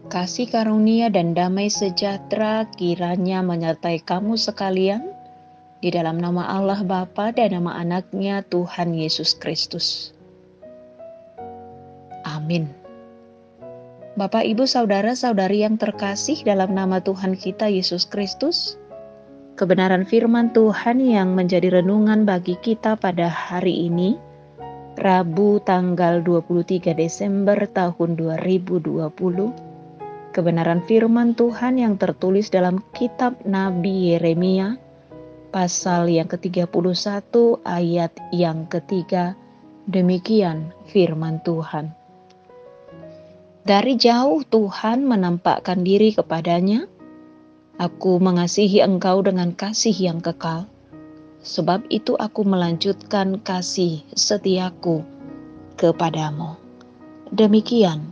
Kasih karunia dan damai sejahtera kiranya menyertai kamu sekalian, di dalam nama Allah Bapa dan nama anaknya Tuhan Yesus Kristus. Amin. Bapak, Ibu, Saudara-saudari yang terkasih dalam nama Tuhan kita Yesus Kristus, kebenaran firman Tuhan yang menjadi renungan bagi kita pada hari ini, Rabu tanggal 23 Desember tahun 2020, kebenaran firman Tuhan yang tertulis dalam kitab Nabi Yeremia, pasal yang ke-31 ayat yang ketiga. Demikian firman Tuhan. Dari jauh Tuhan menampakkan diri kepadanya, "Aku mengasihi engkau dengan kasih yang kekal. Sebab itu aku melanjutkan kasih setiaku kepadamu." Demikian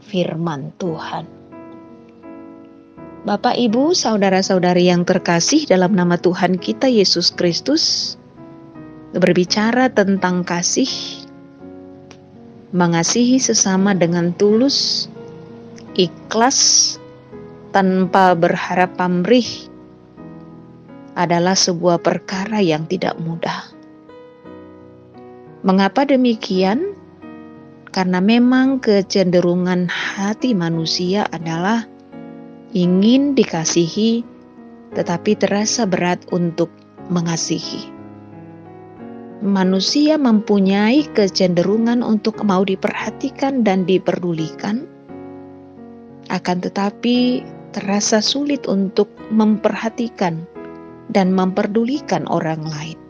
firman Tuhan. Bapak, Ibu, saudara-saudari yang terkasih dalam nama Tuhan kita Yesus Kristus, berbicara tentang kasih, mengasihi sesama dengan tulus, ikhlas, tanpa berharap pamrih, adalah sebuah perkara yang tidak mudah. Mengapa demikian? Karena memang kecenderungan hati manusia adalah ingin dikasihi, tetapi terasa berat untuk mengasihi. Manusia mempunyai kecenderungan untuk mau diperhatikan dan diperdulikan, akan tetapi terasa sulit untuk memperhatikan dan memperdulikan orang lain.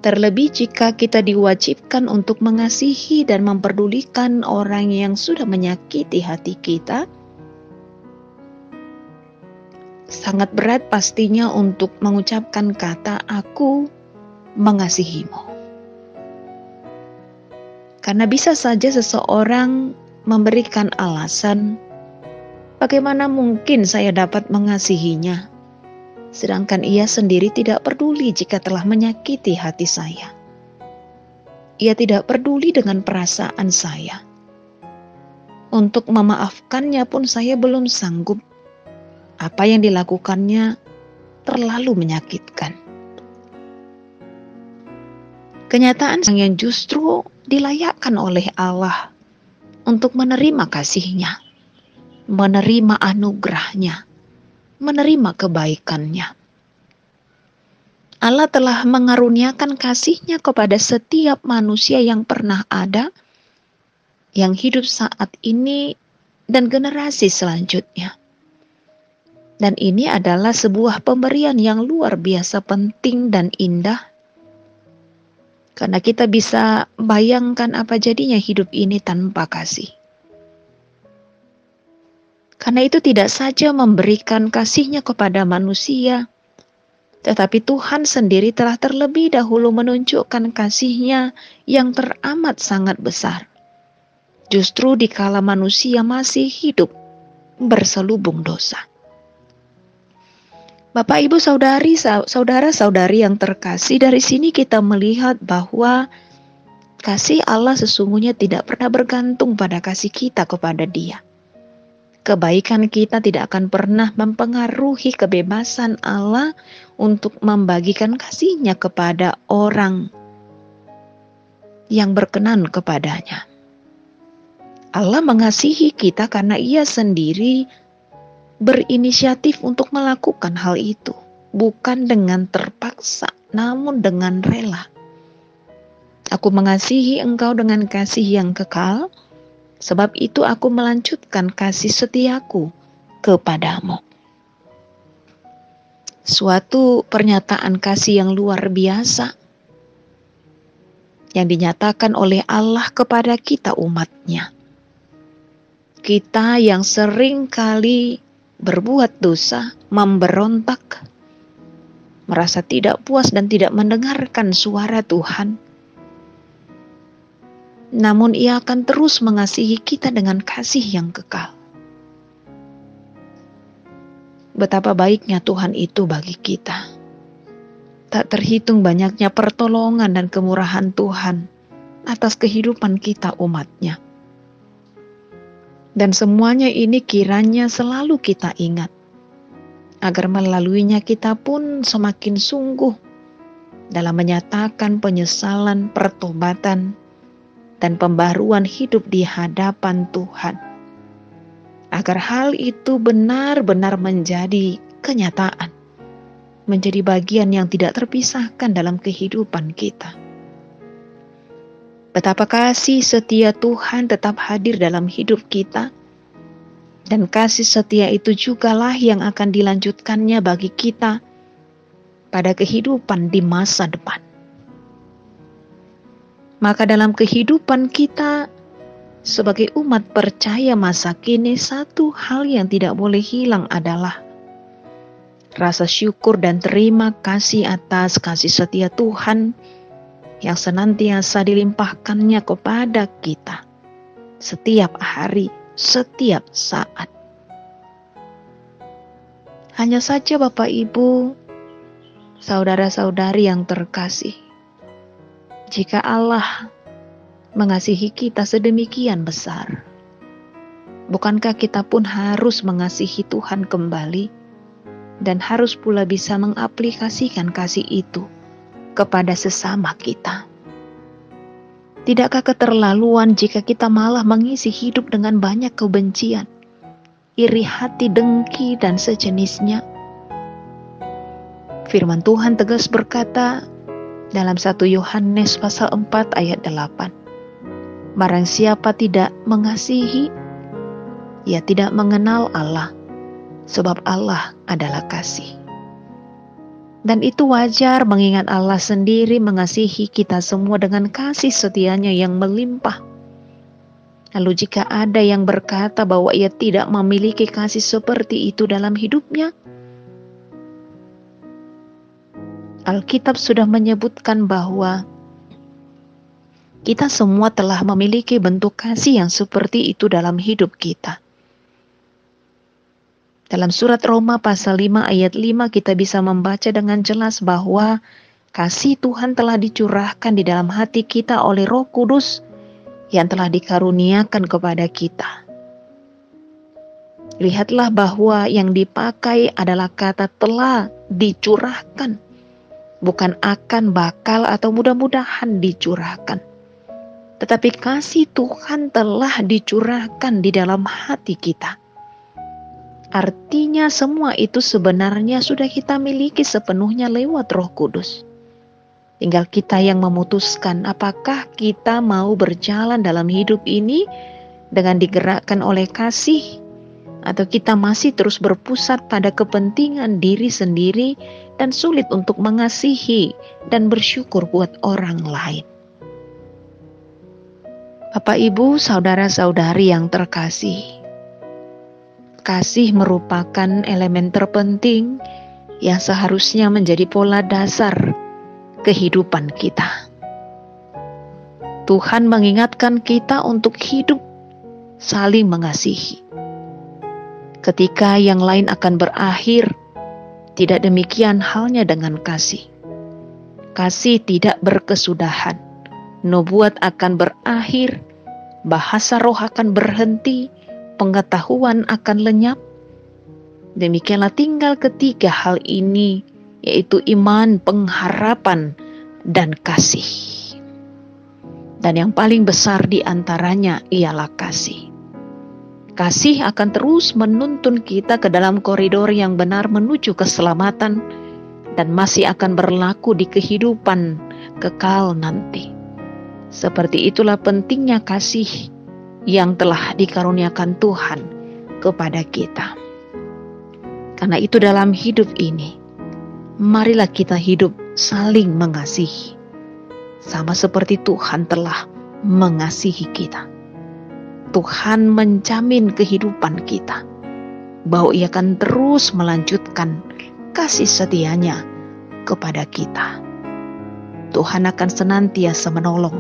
Terlebih jika kita diwajibkan untuk mengasihi dan memperdulikan orang yang sudah menyakiti hati kita, sangat berat pastinya untuk mengucapkan kata "aku mengasihimu". Karena bisa saja seseorang memberikan alasan, "Bagaimana mungkin saya dapat mengasihinya?" Sedangkan ia sendiri tidak peduli jika telah menyakiti hati saya. Ia tidak peduli dengan perasaan saya. Untuk memaafkannya pun saya belum sanggup. Apa yang dilakukannya terlalu menyakitkan. Kenyataan yang justru dilayakkan oleh Allah untuk menerima kasih-Nya, menerima anugerah-Nya, menerima kebaikannya. Allah telah mengaruniakan kasih-Nya kepada setiap manusia yang pernah ada, yang hidup saat ini, dan generasi selanjutnya. Dan ini adalah sebuah pemberian yang luar biasa penting dan indah, karena kita bisa bayangkan apa jadinya hidup ini tanpa kasih. Karena itu tidak saja memberikan kasih-Nya kepada manusia, tetapi Tuhan sendiri telah terlebih dahulu menunjukkan kasih-Nya yang teramat sangat besar. Justru dikala manusia masih hidup berselubung dosa. Bapak, Ibu, saudara-saudari yang terkasih, dari sini kita melihat bahwa kasih Allah sesungguhnya tidak pernah bergantung pada kasih kita kepada Dia. Kebaikan kita tidak akan pernah mempengaruhi kebebasan Allah untuk membagikan kasih-Nya kepada orang yang berkenan kepadanya. Allah mengasihi kita karena Ia sendiri berinisiatif untuk melakukan hal itu, bukan dengan terpaksa, namun dengan rela. "Aku mengasihi engkau dengan kasih yang kekal, sebab itu aku melanjutkan kasih setiaku kepadamu." Suatu pernyataan kasih yang luar biasa yang dinyatakan oleh Allah kepada kita umat-Nya. Kita yang sering kali berbuat dosa, memberontak, merasa tidak puas dan tidak mendengarkan suara Tuhan. Namun Ia akan terus mengasihi kita dengan kasih yang kekal. Betapa baiknya Tuhan itu bagi kita. Tak terhitung banyaknya pertolongan dan kemurahan Tuhan atas kehidupan kita umat-Nya. Dan semuanya ini kiranya selalu kita ingat, agar melaluinya kita pun semakin sungguh dalam menyatakan penyesalan, pertobatan, dan pembaruan hidup di hadapan Tuhan. Agar hal itu benar-benar menjadi kenyataan, menjadi bagian yang tidak terpisahkan dalam kehidupan kita. Betapa kasih setia Tuhan tetap hadir dalam hidup kita, dan kasih setia itu jugalah yang akan dilanjutkannya bagi kita pada kehidupan di masa depan. Maka dalam kehidupan kita sebagai umat percaya masa kini, satu hal yang tidak boleh hilang adalah rasa syukur dan terima kasih atas kasih setia Tuhan yang senantiasa dilimpahkannya kepada kita setiap hari, setiap saat. Hanya saja Bapak Ibu, saudara-saudari yang terkasih, jika Allah mengasihi kita sedemikian besar, bukankah kita pun harus mengasihi Tuhan kembali dan harus pula bisa mengaplikasikan kasih itu kepada sesama kita? Tidakkah keterlaluan jika kita malah mengisi hidup dengan banyak kebencian, iri hati, dengki, dan sejenisnya? Firman Tuhan tegas berkata dalam 1 Yohanes pasal 4 ayat 8, barang siapa tidak mengasihi, ia tidak mengenal Allah, sebab Allah adalah kasih. Dan itu wajar mengingat Allah sendiri mengasihi kita semua dengan kasih setianya yang melimpah. Lalu jika ada yang berkata bahwa ia tidak memiliki kasih seperti itu dalam hidupnya, Alkitab sudah menyebutkan bahwa kita semua telah memiliki bentuk kasih yang seperti itu dalam hidup kita. Dalam surat Roma pasal 5 ayat 5 kita bisa membaca dengan jelas bahwa kasih Tuhan telah dicurahkan di dalam hati kita oleh Roh Kudus yang telah dikaruniakan kepada kita. Lihatlah bahwa yang dipakai adalah kata telah dicurahkan, bukan akan, bakal, atau mudah-mudahan dicurahkan. Tetapi kasih Tuhan telah dicurahkan di dalam hati kita. Artinya semua itu sebenarnya sudah kita miliki sepenuhnya lewat Roh Kudus. Tinggal kita yang memutuskan apakah kita mau berjalan dalam hidup ini dengan digerakkan oleh kasih, atau kita masih terus berpusat pada kepentingan diri sendiri dan sulit untuk mengasihi dan bersyukur buat orang lain. Bapak, Ibu, saudara-saudari yang terkasih, kasih merupakan elemen terpenting yang seharusnya menjadi pola dasar kehidupan kita. Tuhan mengingatkan kita untuk hidup saling mengasihi. Ketika yang lain akan berakhir, tidak demikian halnya dengan kasih. Kasih tidak berkesudahan. Nubuat akan berakhir, bahasa roh akan berhenti, pengetahuan akan lenyap. Demikianlah tinggal ketiga hal ini, yaitu iman, pengharapan, dan kasih. Dan yang paling besar di antaranya ialah kasih. Kasih akan terus menuntun kita ke dalam koridor yang benar menuju keselamatan dan masih akan berlaku di kehidupan kekal nanti. Seperti itulah pentingnya kasih yang telah dikaruniakan Tuhan kepada kita. Karena itu dalam hidup ini, marilah kita hidup saling mengasihi. Sama seperti Tuhan telah mengasihi kita. Tuhan menjamin kehidupan kita, bahwa Ia akan terus melanjutkan kasih setianya kepada kita. Tuhan akan senantiasa menolong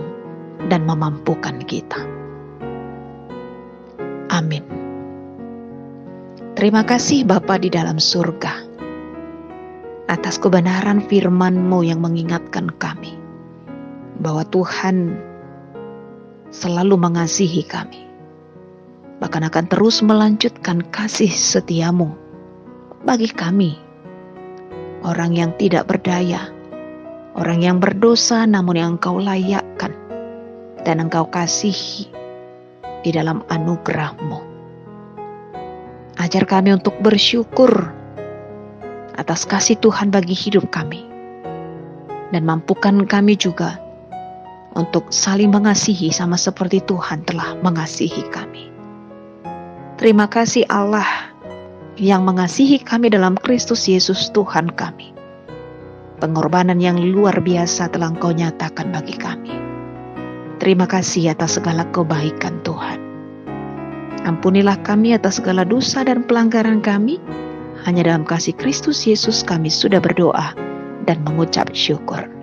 dan memampukan kita. Amin. Terima kasih Bapa di dalam surga, atas kebenaran firman-Mu yang mengingatkan kami, bahwa Tuhan selalu mengasihi kami. bahkan akan terus melanjutkan kasih setiamu bagi kami, orang yang tidak berdaya, orang yang berdosa namun yang Engkau layakkan dan Engkau kasihi di dalam anugerah-Mu. Ajar kami untuk bersyukur atas kasih Tuhan bagi hidup kami, dan mampukan kami juga untuk saling mengasihi sama seperti Tuhan telah mengasihi kami. Terima kasih Allah yang mengasihi kami dalam Kristus Yesus Tuhan kami. Pengorbanan yang luar biasa telah Engkau nyatakan bagi kami. Terima kasih atas segala kebaikan Tuhan. Ampunilah kami atas segala dosa dan pelanggaran kami. Hanya dalam kasih Kristus Yesus kami sudah berdoa dan mengucap syukur.